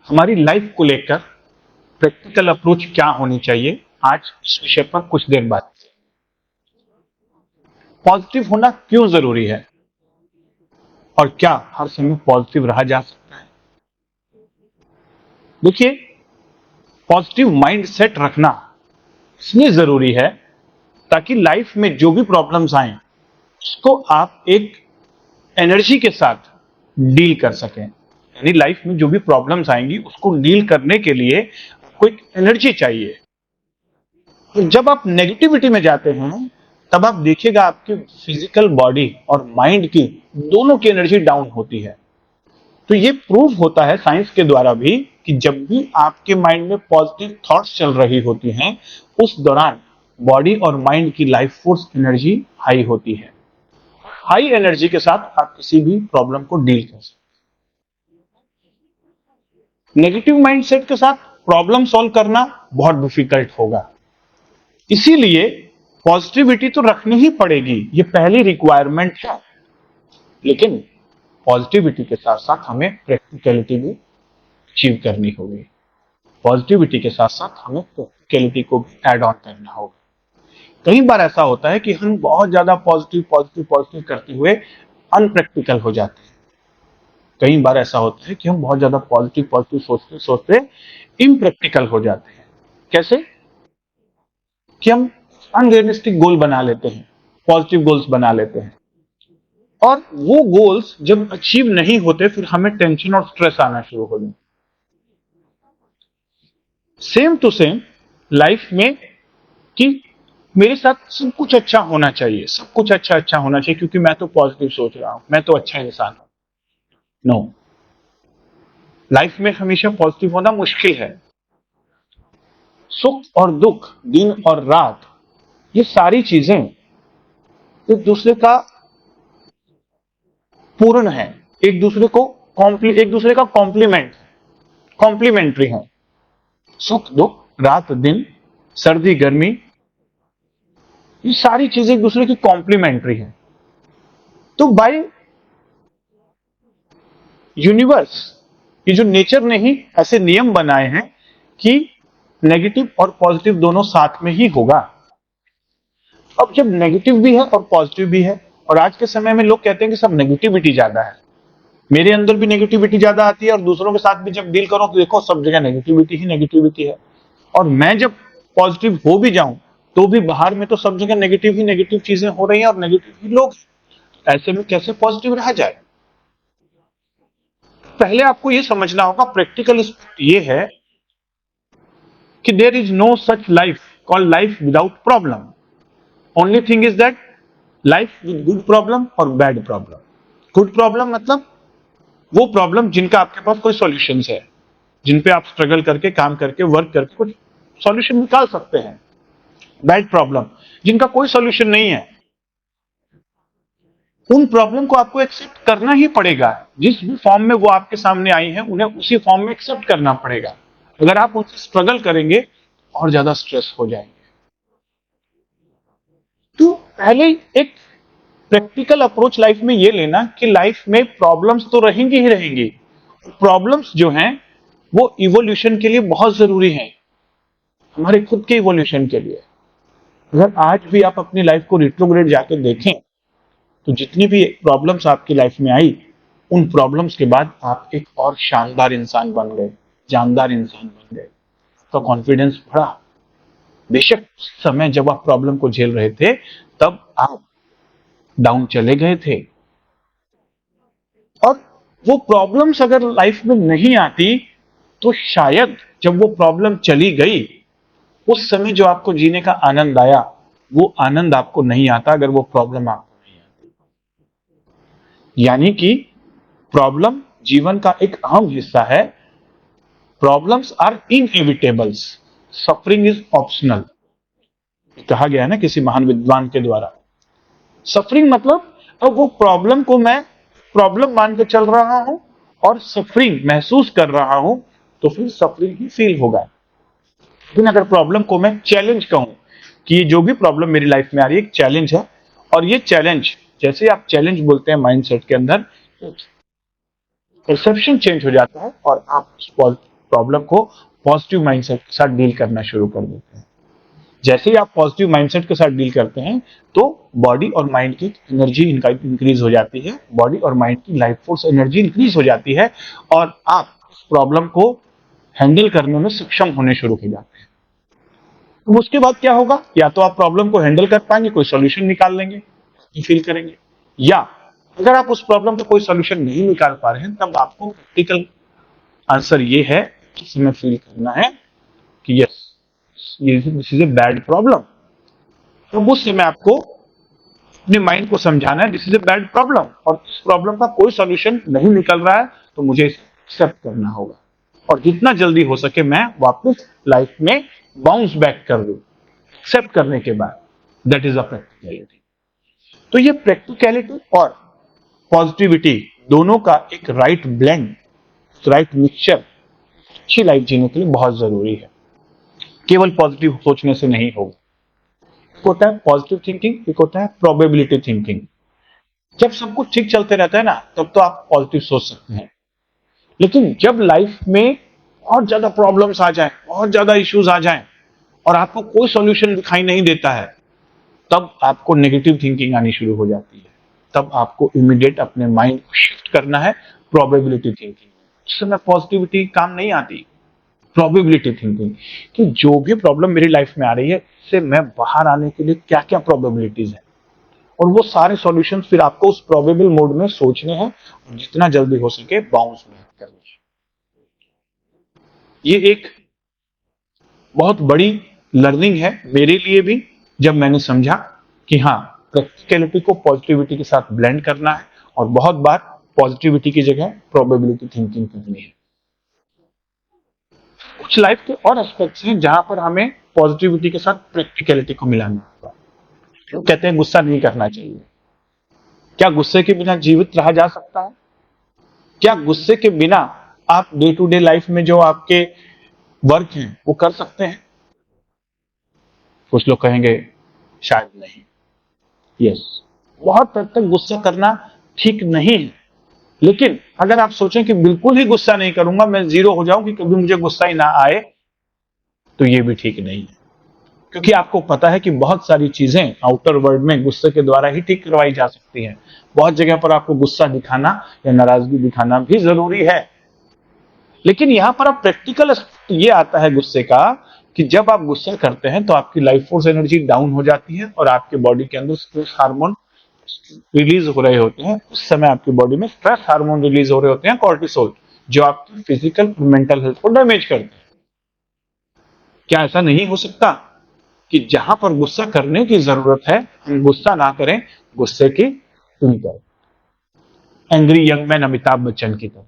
हमारी लाइफ को लेकर प्रैक्टिकल अप्रोच क्या होनी चाहिए, आज इस विषय पर कुछ देर बाद। पॉजिटिव होना क्यों जरूरी है और क्या हर समय पॉजिटिव रहा जा सकता है? देखिए, पॉजिटिव माइंड सेट रखना इसलिए जरूरी है ताकि लाइफ में जो भी प्रॉब्लम्स आए उसको आप एक एनर्जी के साथ डील कर सकें। यानी लाइफ में जो भी प्रॉब्लम्स आएंगी उसको डील करने के लिए आपको एक एनर्जी चाहिए। तो जब आप नेगेटिविटी में जाते हैं तब आप देखिएगा आपकी फिजिकल बॉडी और माइंड की दोनों की एनर्जी डाउन होती है। तो ये प्रूव होता है साइंस के द्वारा भी कि जब भी आपके माइंड में पॉजिटिव थॉट्स चल रही होती हैं उस दौरान बॉडी और माइंड की लाइफ फोर्स एनर्जी हाई होती है। हाई एनर्जी के साथ आप किसी भी प्रॉब्लम को डील कर सकते हैं। नेगेटिव माइंडसेट के साथ प्रॉब्लम सॉल्व करना बहुत डिफिकल्ट होगा। इसीलिए पॉजिटिविटी तो रखनी ही पड़ेगी, ये पहली रिक्वायरमेंट है। लेकिन पॉजिटिविटी के साथ साथ हमें प्रैक्टिकलिटी भी अचीव करनी होगी। पॉजिटिविटी के साथ साथ हमें प्रैक्टिकलिटी को भी ऐड ऑन करना होगा। कई बार ऐसा होता है कि हम बहुत ज्यादा पॉजिटिव पॉजिटिव पॉजिटिव करते हुए अनप्रैक्टिकल हो जाते हैं। कई बार ऐसा होता है कि हम बहुत ज्यादा पॉजिटिव पॉजिटिव सोचते सोचते इम्प्रैक्टिकल हो जाते हैं। कैसे? कि हम अनरियलिस्टिक गोल बना लेते हैं, पॉजिटिव गोल्स बना लेते हैं, और वो गोल्स जब अचीव नहीं होते फिर हमें टेंशन और स्ट्रेस आना शुरू हो जाता है। सेम टू सेम लाइफ में कि मेरे साथ सब कुछ अच्छा होना चाहिए, सब कुछ अच्छा अच्छा होना चाहिए क्योंकि मैं तो पॉजिटिव सोच रहा हूं, मैं तो अच्छा इंसान हूं। नो, लाइफ में हमेशा पॉजिटिव होना मुश्किल है। सुख और दुख, दिन और रात, ये सारी चीजें एक दूसरे का पूर्ण है, एक दूसरे का कॉम्प्लीमेंट्री है। सुख दुख, रात दिन, सर्दी गर्मी, ये सारी चीजें एक दूसरे की कॉम्प्लीमेंट्री है। तो बाय यूनिवर्स, ये जो नेचर ने ही ऐसे नियम बनाए हैं कि नेगेटिव और पॉजिटिव दोनों साथ में ही होगा। अब जब नेगेटिव भी है और पॉजिटिव भी है, और आज के समय में लोग कहते हैं कि सब नेगेटिविटी ज्यादा है, मेरे अंदर भी नेगेटिविटी ज्यादा आती है और दूसरों के साथ भी जब डील करो तो देखो सब जगह नेगेटिविटी ही नेगेटिविटी है, और मैं जब पॉजिटिव हो भी जाऊं तो भी बाहर में तो सब जगह नेगेटिव ही नेगेटिव चीजें हो रही हैं और नेगेटिव ही लोग। ऐसे में कैसे पॉजिटिव रहा जाए? पहले आपको यह समझना होगा, प्रैक्टिकल एस्पेक्ट ये है कि there is no such life called life without problem. Only thing is that life with good problem और बैड प्रॉब्लम। गुड प्रॉब्लम मतलब वो प्रॉब्लम जिनका आपके पास कोई सॉल्यूशन है, जिन पे आप स्ट्रगल करके काम करके वर्क करके कुछ सॉल्यूशन निकाल सकते हैं। बैड प्रॉब्लम जिनका कोई सॉल्यूशन नहीं है, उन प्रॉब्लम को आपको एक्सेप्ट करना ही पड़ेगा। जिस भी फॉर्म में वो आपके सामने आई है उन्हें उसी फॉर्म में एक्सेप्ट करना पड़ेगा। अगर आप उनसे स्ट्रगल करेंगे और ज्यादा स्ट्रेस हो जाएंगे। तो पहले एक प्रैक्टिकल अप्रोच लाइफ में ये लेना कि लाइफ में प्रॉब्लम्स तो रहेंगी ही रहेंगी। प्रॉब्लम्स जो हैं वो इवोल्यूशन के लिए बहुत जरूरी है, हमारे खुद के इवोल्यूशन के लिए। अगर आज भी आप अपनी लाइफ को रिट्रोग्रेड जाकर देखें तो जितनी भी प्रॉब्लम्स आपकी लाइफ में आई, उन प्रॉब्लम्स के बाद आप एक और शानदार इंसान बन गए, जानदार इंसान बन गए, तो कॉन्फिडेंस बढ़ा। बेशक उस समय जब आप प्रॉब्लम को झेल रहे थे तब आप डाउन चले गए थे, और वो प्रॉब्लम्स अगर लाइफ में नहीं आती तो शायद जब वो प्रॉब्लम चली गई उस समय जो आपको जीने का आनंद आया वो आनंद आपको नहीं आता अगर वो प्रॉब्लम आपको नहीं आती। यानी कि प्रॉब्लम जीवन का एक अहम हिस्सा है। Problems are inevitables, suffering is optional, कहा गया है ना किसी महान विद्वान के द्वारा। सफरिंग मतलब अब वो प्रॉब्लम को मैं प्रॉब्लम मान के चल रहा हूं और सफरिंग महसूस कर रहा हूं तो फिर सफरिंग ही फील होगा। लेकिन अगर प्रॉब्लम को मैं चैलेंज कहूं कि जो भी प्रॉब्लम मेरी लाइफ में आ रही है एक चैलेंज है, और ये चैलेंज, जैसे आप चैलेंज बोलते हैं माइंडसेट के अंदर, परसेप्शन चेंज हो जाता है और आप प्रॉब्लम को पॉजिटिव माइंडसेट के साथ डील करना शुरू कर देते हैं। जैसे ही आप पॉजिटिव माइंडसेट के साथ डील करते हैं तो बॉडी और माइंड की एनर्जी इंक्रीज हो जाती है, बॉडी और माइंड की लाइफ फोर्स एनर्जी इंक्रीज हो जाती है और आप उस प्रॉब्लम को हैंडल करने में सक्षम होने शुरू हो जाते हैं। तो उसके बाद क्या होगा, या तो आप प्रॉब्लम को हैंडल कर पाएंगे, कोई सोल्यूशन निकाल लेंगे, फील करेंगे, या अगर आप उस प्रॉब्लम का कोई सोल्यूशन नहीं निकाल पा रहे हैं तब आपको प्रैक्टिकल आंसर ये है कि इसमें फील करना है कि yes this is a bad problem. तो उस समय आपको अपने माइंड को समझाना है this is a bad problem और इस प्रॉब्लम का कोई सॉल्यूशन नहीं निकल रहा है तो मुझे इसे एक्सेप्ट करना होगा और जितना जल्दी हो सके मैं वापस लाइफ में बाउंस बैक कर दूं। एक्सेप्ट करने के बाद दैट इज अ प्रैक्टिकलिटी। तो ये प्रैक्टिकलिटी और पॉजिटिविटी दोनों का एक राइट ब्लेंड, राइट मिक्सचर अच्छी लाइफ जीने के लिए बहुत जरूरी है। केवल पॉजिटिव सोचने से नहीं होगा। एक होता है पॉजिटिव थिंकिंग, एक होता है प्रोबेबिलिटी थिंकिंग। जब सब कुछ ठीक चलते रहता है ना तब तो आप पॉजिटिव सोच सकते हैं, लेकिन जब लाइफ में बहुत ज्यादा प्रॉब्लम्स आ जाएं, बहुत ज्यादा इश्यूज आ जाएं और आपको कोई सॉल्यूशन दिखाई नहीं देता है तब आपको नेगेटिव थिंकिंग आनी शुरू हो जाती है। तब आपको इमीडिएट अपने माइंड को शिफ्ट करना है प्रोबेबिलिटी थिंकिंग। उस समय पॉजिटिविटी काम नहीं आती। प्रोबेबिलिटी थिंकिंग कि जो भी प्रॉब्लम मेरी लाइफ में आ रही है इससे मैं बाहर आने के लिए क्या क्या प्रोबेबिलिटीज है और वो सारे सॉल्यूशन फिर आपको उस प्रोबेबल मोड में सोचने हैं और जितना जल्दी हो सके बाउंस बैक करने हैं। ये एक बहुत बड़ी लर्निंग है मेरे लिए भी, जब मैंने समझा कि हाँ प्रैक्टिकलिटी को पॉजिटिविटी के साथ ब्लेंड करना है और बहुत बार पॉजिटिविटी की जगह प्रोबेबिलिटी थिंकिंग करनी है। कुछ लाइफ के और एस्पेक्ट्स हैं जहां पर हमें पॉजिटिविटी के साथ प्रैक्टिकलिटी को मिलाना होगा। लोग कहते हैं गुस्सा नहीं करना चाहिए। क्या गुस्से के बिना जीवित रहा जा सकता है? क्या गुस्से के बिना आप डे टू डे लाइफ में जो आपके वर्क हैं वो कर सकते हैं? कुछ लोग कहेंगे शायद नहीं। यस, बहुत हद तक गुस्सा करना ठीक नहीं है, लेकिन अगर आप सोचें कि बिल्कुल ही गुस्सा नहीं करूंगा, मैं जीरो हो जाऊं कि कभी मुझे गुस्सा ही ना आए, तो ये भी ठीक नहीं है। क्योंकि आपको पता है कि बहुत सारी चीजें आउटर वर्ल्ड में गुस्से के द्वारा ही ठीक करवाई जा सकती हैं। बहुत जगह पर आपको गुस्सा दिखाना या नाराजगी दिखाना भी जरूरी है, लेकिन यहां पर आप प्रैक्टिकल ये आता है गुस्से का कि जब आप गुस्सा करते हैं तो आपकी लाइफ फोर्स एनर्जी डाउन हो जाती है और आपके बॉडी के अंदर स्ट्रेस हार्मोन रिलीज हो रहे होते हैं। उस समय आपकी बॉडी में स्ट्रेस हार्मोन रिलीज हो रहे होते हैं, कॉर्टिसोल, जो आपकी फिजिकल और मेंटल हेल्थ को डैमेज करते हैं। क्या ऐसा नहीं हो सकता कि जहां पर गुस्सा करने की जरूरत है हम गुस्सा ना करें, गुस्से की सुनी करें? Angry young man Amitabh Bachchan की तरह।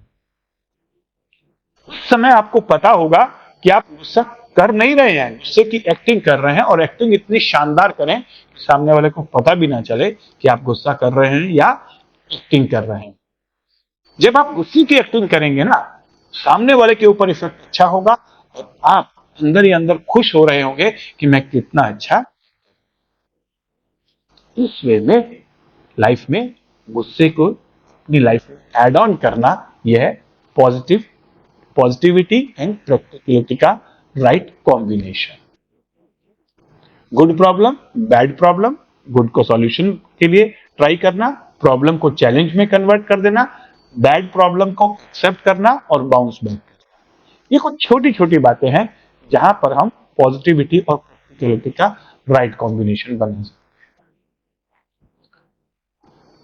उस समय आपको पता होगा कि आप गुस्सा कर नहीं रहे हैं, गुस्से की एक्टिंग कर रहे हैं और एक्टिंग इतनी शानदार करें कि सामने वाले को पता भी ना चले कि आप गुस्सा कर रहे हैं या एक्टिंग कर रहे हैं। जब आप गुस्से की एक्टिंग करेंगे ना, सामने वाले के ऊपर इफेक्ट अच्छा होगा और आप अंदर ही अंदर खुश हो रहे होंगे कि मैं कितना अच्छा। इस वे में लाइफ में गुस्से को अपनी लाइफ में एड ऑन करना, यह पॉजिटिविटी एंड प्रैक्टिकलिटी का right combination. Good problem, bad problem, good को सॉल्यूशन के लिए ट्राई करना, प्रॉब्लम को चैलेंज में कन्वर्ट कर देना, बैड प्रॉब्लम को एक्सेप्ट करना और बाउंस बैक करना। ये कुछ छोटी छोटी बातें हैं जहां पर हम पॉजिटिविटी और प्रैक्टिकलिटी का राइट कॉम्बिनेशन बना सकते हैं।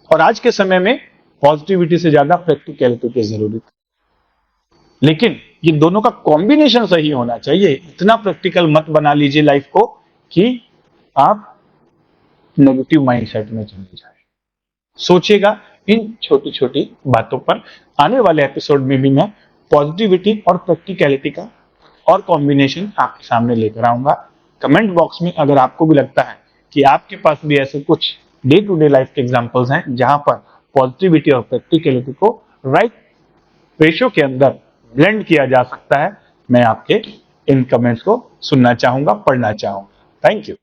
और आज के समय में पॉजिटिविटी से ज्यादा प्रैक्टिकलिटी की जरूरत है, लेकिन ये दोनों का कॉम्बिनेशन सही होना चाहिए। इतना प्रैक्टिकल मत बना लीजिए लाइफ को कि आप नेगेटिव माइंडसेट में चले जाए। सोचिएगा इन छोटी छोटी बातों पर। आने वाले एपिसोड में भी मैं पॉजिटिविटी और प्रैक्टिकलिटी का और कॉम्बिनेशन आपके सामने लेकर आऊंगा। कमेंट बॉक्स में अगर आपको भी लगता है कि आपके पास भी ऐसे कुछ डे टू डे लाइफ के एग्जांपल्स हैं जहां पर पॉजिटिविटी और प्रैक्टिकलिटी को राइट रेशो के अंदर ब्लेंड किया जा सकता है, मैं आपके इन कमेंट्स को सुनना चाहूंगा, पढ़ना चाहूंगा। Thank you.